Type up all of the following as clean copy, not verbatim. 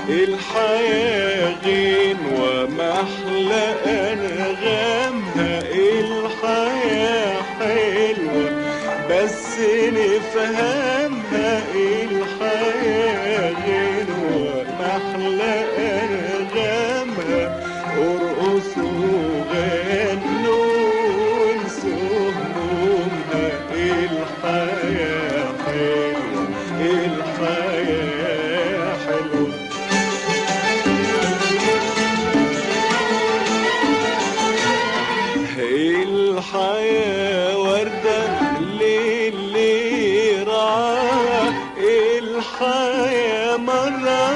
الحياة غنوة محلى أنغامها، الحياة حلوة بس نفهمها، الحياة غنوة محلى أنغامها. ارقصوا غنوا وانسوا همومها، الحياة حلوة الحياة حلوة. الحياة وردة للي رعاها، الحياة مرة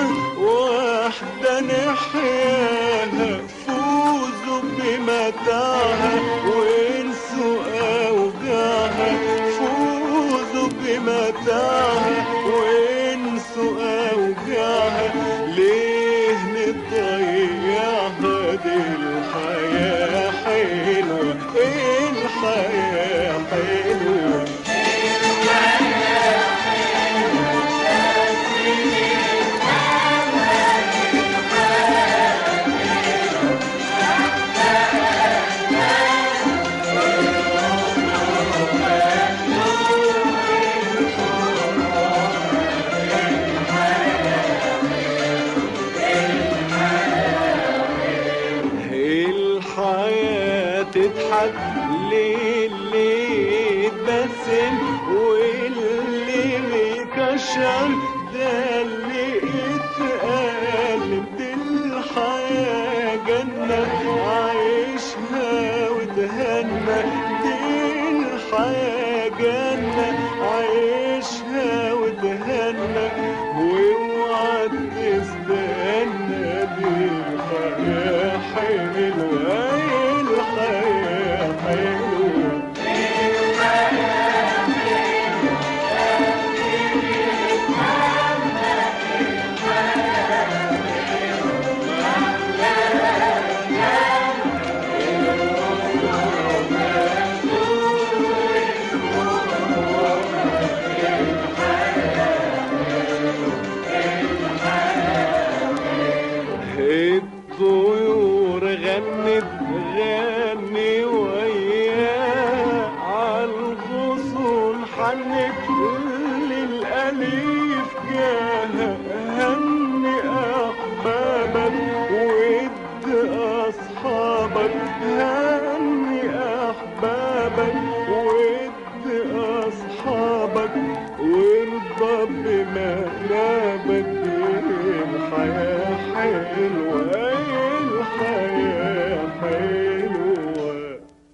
واحدة نحياها. فوزوا بمتاعها وانسوا أوجاعها، فوزوا بمتاعها وانسوا أوجاعها. ليه نضيعها؟ دي الحياة حلوة، الحياة حلوة. الحياة تضحك للي اتبسم، واللي بيكشر ده اللي اتألم. دي الحياة جنة عايشها وتهنى، دي الحياة جنة عايشها وتهنى. واوعى تستنى، دي الحياة حلوة الحياة حلوة. الطيور غنت غني وياه، عالغصون حنت للأليف جاها. هني أحبابك ود أصحابك، هني أحبابك ود أصحابك، وارضى بمقلبك. الحياة حلوة